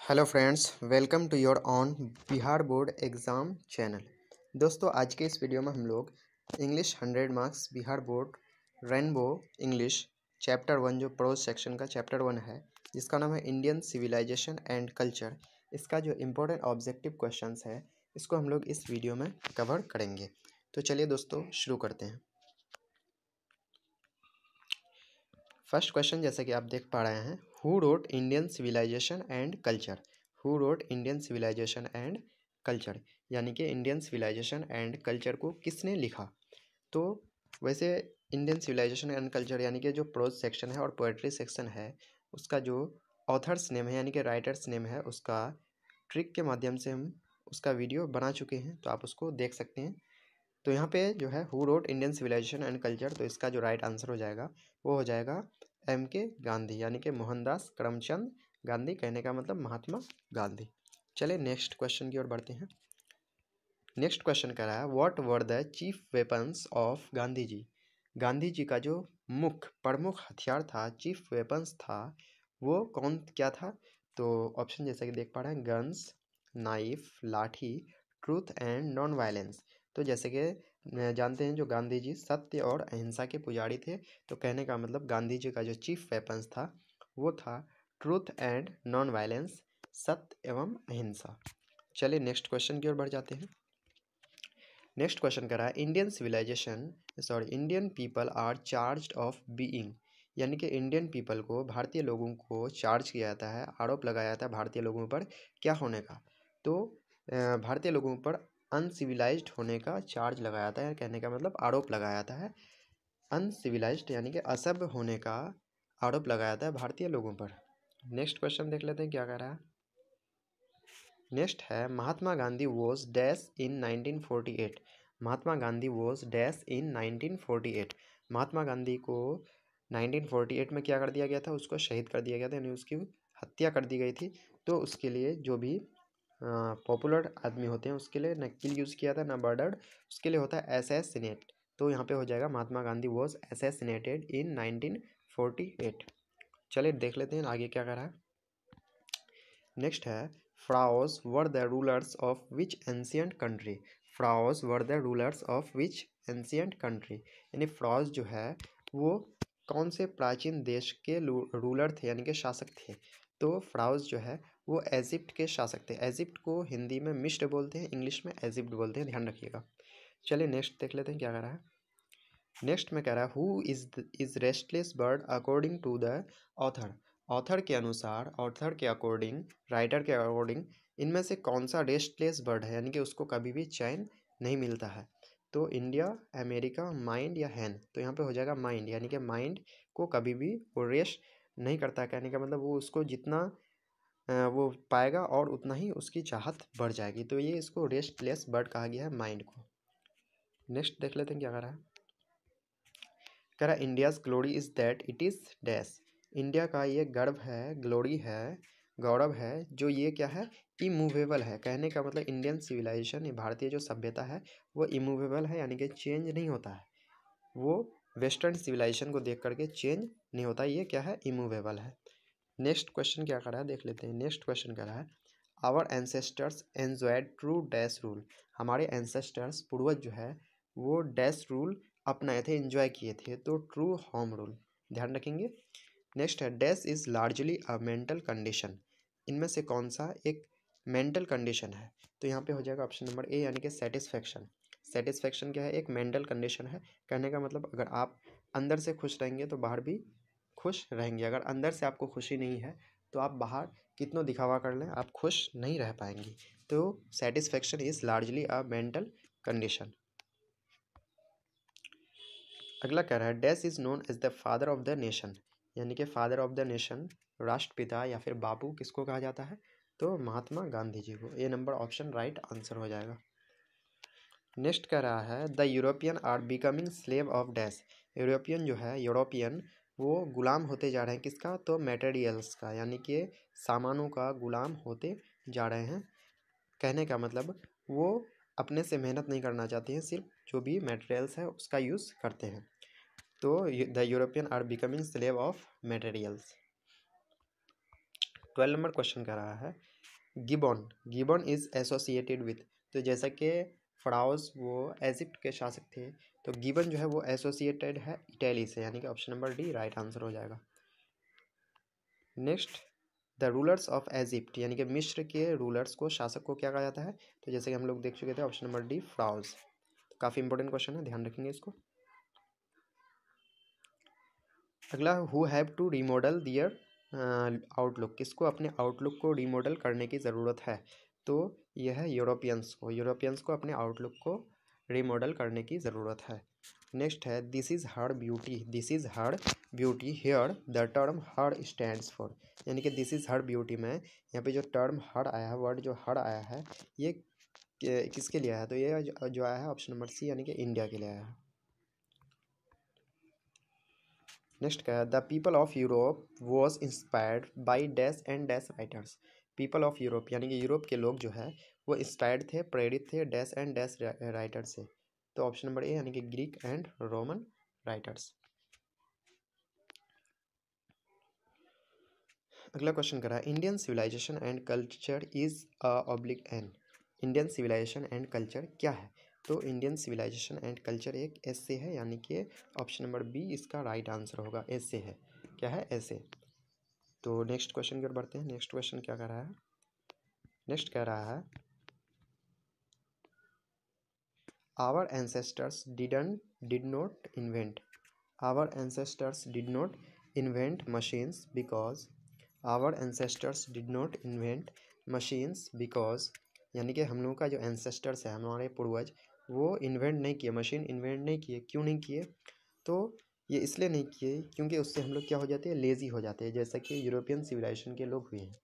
Hello friends, welcome to your on Bihar board exam channel. दोस्तों, आज के इस वीडियो में हम लोग English 100 marks Bihar board rainbow English chapter 1 जो प्रोज सेक्शन का चैप्टर 1 है, जिसका नाम है इंडियन सिविलाइजेशन एंड कल्चर। इसका जो इम्पोर्टेंट ऑब्जेक्टिव क्वेश्चंस है, इसको हम लोग इस वीडियो में कवर करेंगे। तो चलिए दोस्तों, शुरू करते हैं। फर्स्ट क्वेश्चन जैसे कि आप देख पा रहे हैं, who wrote Indian civilisation and culture. Who wrote Indian civilisation and culture, यानी कि इंडियन सिविलाइजेशन एंड कल्चर को किसने लिखा। तो वैसे इंडियन सिविलाइजेशन एंड कल्चर यानी कि जो प्रोज सेक्शन है और पोएट्री सेक्शन है, उसका जो ऑथर्स नेम है यानी कि राइटर्स नेम है, उसका ट्रिक के माध्यम से हम उसका वीडियो बना चुके हैं, तो आप उसको देख सकते हैं। तो यहाँ पे जो है who wrote Indian civilisation and culture, तो इसका जो राइट आंसर हो जाएगा वो हो जाएगा M.K. गांधी, यानी कि मोहनदास करमचंद गांधी, कहने का मतलब महात्मा गांधी। चलिए नेक्स्ट क्वेश्चन की ओर बढ़ते हैं। नेक्स्ट क्वेश्चन कह रहा है, what were the chief weapons of Gandhi ji. Gandhi ji का जो मुख्य प्रमुख हथियार था, चीफ वेपन्स था, वो कौन क्या था। तो ऑप्शन जैसा कि देख पा रहे हैं, गन्स, नाइफ, लाठी, ट्रूथ एंड नॉन वायलेंस। तो जैसे कि जानते हैं, जो गांधी जी सत्य और अहिंसा के पुजारी थे, तो कहने का मतलब गांधी जी का जो चीफ वेपन्स था वो था ट्रूथ एंड नॉन वायलेंस, सत्य एवं अहिंसा। चलिए नेक्स्ट क्वेश्चन की ओर बढ़ जाते हैं। नेक्स्ट क्वेश्चन कर रहा है, Indian people are charged of being, यानी कि इंडियन पीपल को, भारतीय लोगों को चार्ज किया जाता है, आरोप लगाया जाता है भारतीय लोगों पर क्या होने का। तो भारतीय लोगों पर अनसिविलाइज्ड होने का चार्ज लगाया जाता है, कहने का मतलब आरोप लगाया जाता है। अनसिविलाइज्ड यानी कि असभ्य होने का आरोप लगाया जाता है भारतीय लोगों पर। नेक्स्ट क्वेश्चन देख लेते हैं क्या कह रहा है। नेक्स्ट है, Mahatma Gandhi was dash in 1948। Mahatma Gandhi was dash in 1948। Mahatma Gandhi को 1948 में क्या कर दिया गया था, उसको शहीद कर दिया गया था, यानी उसकी हत्या कर दी गई थी। तो उसके लिए जो भी पॉपुलर आदमी होते हैं, उसके लिए न किल यूज़ किया था, न मर्डर्ड, उसके लिए होता है असैसिनेट। तो यहाँ पे हो जाएगा महात्मा गांधी वॉज असैसिनेटेड इन 1948। चलिए देख लेते हैं आगे क्या कर रहा है। नेक्स्ट है, pharaohs were the rulers of which ancient country. Pharaohs were the rulers of which ancient country, यानी फ्राओस जो है वो कौन से प्राचीन देश के रूलर थे, यानी कि शासक थे। तो फ्राओस जो है वो इजिप्ट के शासक थे। इजिप्ट को हिंदी में मिस्र बोलते हैं, इंग्लिश में इजिप्ट बोलते हैं, ध्यान रखिएगा। चलिए नेक्स्ट देख लेते हैं क्या कर रहा है। नेक्स्ट में कह रहा है, who is restless bird according to the author. Author के अनुसार, ऑथर के अकॉर्डिंग, राइटर के अकॉर्डिंग, इनमें से कौन सा रेस्टलेस बर्ड है, यानी कि उसको कभी भी चैन नहीं मिलता है। तो इंडिया, अमेरिका, माइंड या हैन। तो यहाँ पे हो जाएगा माइंड, यानी कि माइंड को कभी भी वो रेस्ट नहीं करता, कहने का मतलब वो उसको जितना वो पाएगा और उतना ही उसकी चाहत बढ़ जाएगी। तो ये इसको रेस्टलेस बर्ड कहा गया है, माइंड को। नेक्स्ट देख लेते हैं क्या कर रहा है। कह रहा, India's glory is that it is dash. India का ये गर्व है, ग्लोरी है, गौरव है, जो ये क्या है, इमूवेबल है। कहने का मतलब इंडियन सिविलाइजेशन, ये भारतीय जो सभ्यता है वो इमूवेबल है, यानी कि चेंज नहीं होता है। वो वेस्टर्न सिविलाइजेशन को देख करके चेंज नहीं होता, ये क्या है, इमूवेबल है। नेक्स्ट क्वेश्चन क्या कर रहा है देख लेते हैं। नेक्स्ट क्वेश्चन कह रहा है, our ancestors enjoyed true dash rule. हमारे एंसेस्टर्स, पूर्वज जो है वो डैश रूल अपनाए थे, एंजॉय किए थे, तो ट्रू होम रूल, ध्यान रखेंगे। नेक्स्ट है, dash is largely a mental condition. इनमें से कौन सा एक मेंटल कंडीशन है। तो यहाँ पे हो जाएगा ऑप्शन नंबर ए, यानी कि सेटिस्फैक्शन। सेटिस्फैक्शन क्या है, एक मेंटल कंडीशन है। कहने का मतलब अगर आप अंदर से खुश रहेंगे तो बाहर भी खुश रहेंगे। अगर अंदर से आपको खुशी नहीं है तो आप बाहर कितना दिखावा कर लें, आप खुश नहीं रह पाएंगे। तो satisfaction is largely a mental condition. अगला कह रहा है, dash is known as the father of the nation, यानी कि फादर ऑफ द नेशन, राष्ट्रपिता या फिर बाबू किसको कहा जाता है, तो महात्मा गांधी जी को। A number option right answer हो जाएगा। नेक्स्ट कह रहा है, the European are becoming slave of dash. European जो है, यूरोपियन वो गुलाम होते जा रहे हैं किसका, तो मटेरियल्स का, यानी कि सामानों का गुलाम होते जा रहे हैं। कहने का मतलब वो अपने से मेहनत नहीं करना चाहते हैं, सिर्फ जो भी मटेरियल्स है उसका यूज़ करते हैं। तो the European are becoming slave of materials. 12 number question कह रहा है Gibbon, Gibbon is associated with, तो जैसा कि फराउज वो इजिप्ट के शासक थे, तो गिबन जो है वो एसोसिएटेड है इटली से, यानी कि option number D right answer हो जाएगा। Next, the rulers of Egypt, यानी कि मिस्र के रूलर्स को, शासक को क्या कहा जाता है, तो जैसे कि हम लोग देख चुके थे ऑप्शन नंबर डी फराउज। तो काफ़ी इंपॉर्टेंट क्वेश्चन है, ध्यान रखेंगे इसको। अगला, who have to remodel their outlook, किसको अपने आउटलुक को रीमॉडल करने की ज़रूरत है, तो यह है यूरोपियंस को अपने आउटलुक को रीमॉडल करने की ज़रूरत है। नेक्स्ट है this is her beauty, this is her beauty here the term her stands for, यानी कि दिस इज़ हर ब्यूटी में यहाँ पे जो टर्म हर आया है, वर्ड जो हर आया है, ये किसके लिए आया है, तो ये जो आया है ऑप्शन नंबर सी, यानी कि इंडिया के लिए आया है। नेक्स्ट क्या है, the people of Europe was inspired by dash and dash writers, people of Europe यानी कि यूरोप के लोग जो है वो इंस्पायर्ड थे, प्रेरित थे डैश एंड डैश राइटर से, तो ऑप्शन नंबर ए यानी कि ग्रीक एंड रोमन राइटर्स। अगला क्वेश्चन करा है Indian civilisation and culture is oblique an, Indian civilisation and culture क्या है, तो इंडियन सिविलाइजेशन एंड कल्चर एक ऐसे है, यानी कि ऑप्शन नंबर बी इसका राइट आंसर होगा, ऐसे है, क्या है ऐसे। तो नेक्स्ट क्वेश्चन की ओर बढ़ते हैं। नेक्स्ट क्वेश्चन क्या कह रहा है, नेक्स्ट कह रहा है our ancestors did not invent, our ancestors did not invent machines because, our ancestors did not invent machines because, यानी कि हम लोगों का जो एंसेस्टर्स है, हमारे पूर्वज, वो इन्वेंट नहीं किए, मशीन इन्वेंट नहीं किए, क्यों नहीं किए, तो ये इसलिए नहीं किए क्योंकि उससे हम लोग क्या हो जाते हैं, लेज़ी हो जाते हैं, जैसा कि यूरोपियन सिविलाइजेशन के लोग हुए हैं,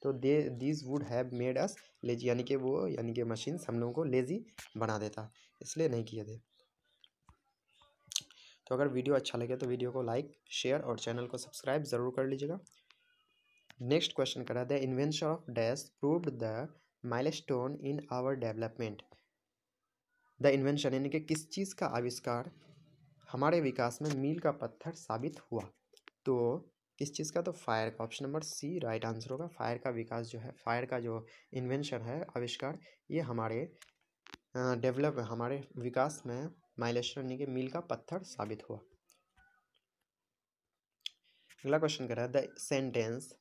तो these would have made us lazy, यानी कि वो, यानी कि मशीन्स हम लोगों को लेज़ी बना देता, इसलिए नहीं किए थे। तो अगर वीडियो अच्छा लगे तो वीडियो को लाइक, शेयर और चैनल को सब्सक्राइब ज़रूर कर लीजिएगा। नेक्स्ट क्वेश्चन करा, the invention of dash proved the milestone in our development, the invention यानी कि किस चीज़ का आविष्कार हमारे विकास में मील का पत्थर साबित हुआ, तो किस चीज़ का, तो फायर का, option number C right answer होगा। फायर का विकास जो है, फायर का जो इन्वेंशन है, आविष्कार, ये हमारे हमारे विकास में माइलस्टोन यानी कि मील का पत्थर साबित हुआ। अगला क्वेश्चन कर रहा है the sentence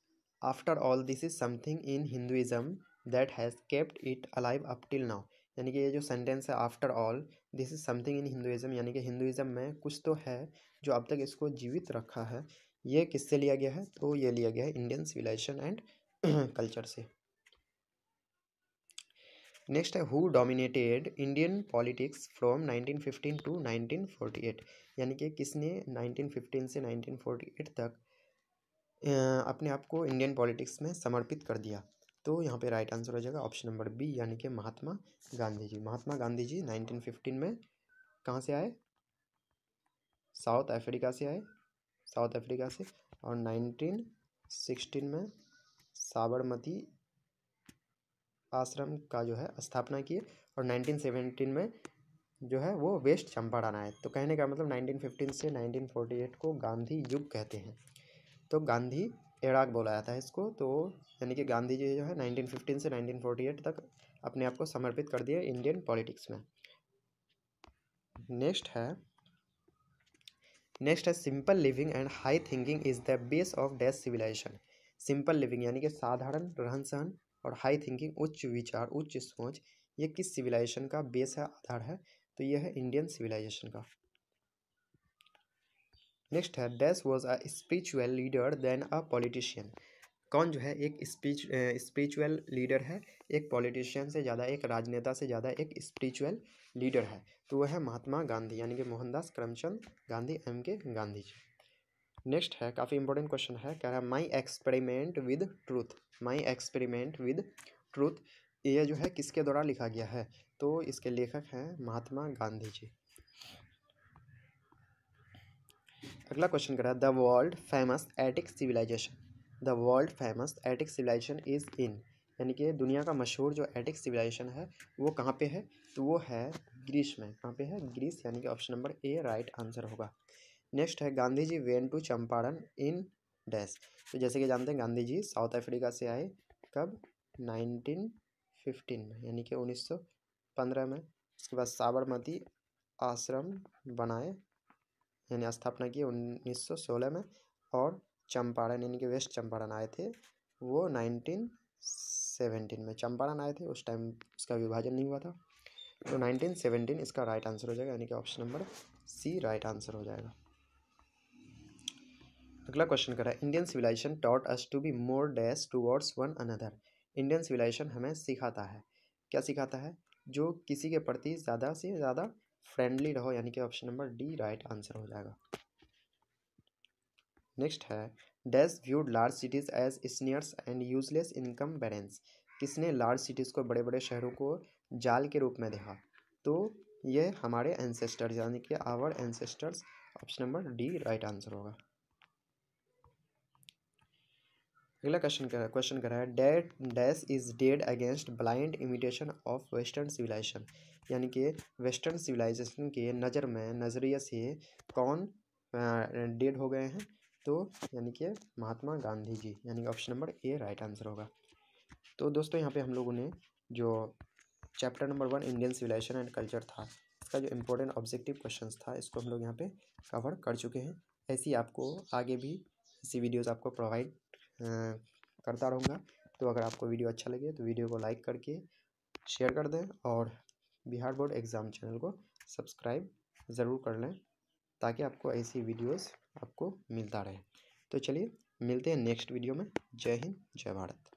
after all this is something in Hinduism that has kept it alive up till now, यानी कि ये जो सेंटेंस है after all this is something in Hinduism, यानी कि हिंदुइज्म में कुछ तो है जो अब तक इसको जीवित रखा है, ये किससे लिया गया है, तो ये लिया गया है इंडियन सिविलाइजेशन एंड कल्चर से। नेक्स्ट है who dominated Indian politics from 1915 to 1948, यानी कि किसने 1915 से 1948 तक अपने आप को इंडियन पॉलिटिक्स में समर्पित कर दिया, तो यहाँ पे राइट आंसर हो जाएगा ऑप्शन नंबर बी, यानी कि महात्मा गांधी जी। महात्मा गांधी जी 1915 में कहाँ से आए, साउथ अफ्रीका से आए, साउथ अफ्रीका से, और 1916 में साबरमती आश्रम का जो है स्थापना किए, और 1917 में जो है वो वेस्ट चंपारण आए, तो कहने का मतलब 1915 से 1948 को गांधी युग कहते हैं, तो गांधी एराक बोला जाता है इसको, तो यानी कि गांधी जी जो है 1915 से 1948 तक अपने आप को समर्पित कर दिए इंडियन पॉलिटिक्स में। नेक्स्ट है simple living and high thinking is the base of dash civilisation, simple living यानी कि साधारण रहन सहन और हाई थिंकिंग उच्च विचार, उच्च सोच, ये किस सिविलाइजेशन का बेस है, आधार है, तो यह है इंडियन सिविलाइजेशन का। नेक्स्ट है dash was a spiritual leader then a politician, कौन जो है एक स्पिरिचुअल लीडर है, एक पॉलिटिशियन से ज़्यादा, एक राजनेता से ज़्यादा एक स्पिरिचुअल लीडर है, तो वह है महात्मा गांधी, यानी कि मोहनदास करमचंद गांधी एम के गांधी जी। नेक्स्ट है काफ़ी इंपॉर्टेंट क्वेश्चन है, कह रहा है my experiment with truth, my experiment with truth, ये जो है किसके द्वारा लिखा गया है, तो इसके लेखक हैं महात्मा गांधी जी। अगला क्वेश्चन कर रहा है the world famous Attic civilisation, the world famous Attic civilisation is in, यानी कि दुनिया का मशहूर जो एटिक सिविलाइजेशन है वो कहाँ पे है, तो वो है ग्रीस में, कहाँ पे है, ग्रीस, यानी कि option number A right answer होगा। नेक्स्ट है Gandhi ji went to Champaran in dash. तो जैसे कि जानते हैं गांधी जी साउथ अफ्रीका से आए कब, 1915 में, यानी कि 1915 में। उसके बाद साबरमती आश्रम बनाए, यानी स्थापना की 1916 में। और चंपारण यानी कि वेस्ट चंपारण आए थे वो 1917 में। चंपारण आए थे, उस टाइम उसका विभाजन नहीं हुआ था। तो 1917 इसका राइट आंसर हो जाएगा, यानी कि option number C right answer हो जाएगा। अगला क्वेश्चन कर रहा है Indian civilisation taught us to be more dash towards one another. Indian civilisation हमें सिखाता है, क्या सिखाता है, जो किसी के प्रति ज़्यादा से ज़्यादा फ्रेंडली रहो, यानी कि option number D right answer हो जाएगा। नेक्स्ट है dash viewed large cities as snares and useless encumbrances. किसने लार्ज सिटीज़ को, बड़े बड़े शहरों को जाल के रूप में देखा, तो ये हमारे एंसेस्टर्स, यानी कि our ancestors, option number D right answer होगा। अगला क्वेश्चन कर रहा है that dash is dead against blind imitation of western civilisation. यानी कि वेस्टर्न सिविलाइजेशन के नज़रिए से कौन डेड हो गए हैं, तो यानी कि महात्मा गांधी जी, यानी कि option number A right answer होगा। तो दोस्तों यहाँ पे हम लोगों ने जो chapter number 1 Indian civilisation and culture था, इसका जो इम्पोर्टेंट ऑब्जेक्टिव क्वेश्चंस था, इसको हम लोग यहाँ पे कवर कर चुके हैं। ऐसी आपको आगे भी ऐसी वीडियोज़ आपको प्रोवाइड करता रहूँगा। तो अगर आपको वीडियो अच्छा लगे तो वीडियो को लाइक करके शेयर कर दें, और बिहार बोर्ड एग्ज़ाम चैनल को सब्सक्राइब ज़रूर कर लें, ताकि आपको ऐसी वीडियोस आपको मिलता रहे। तो चलिए मिलते हैं नेक्स्ट वीडियो में। जय हिंद, जय भारत।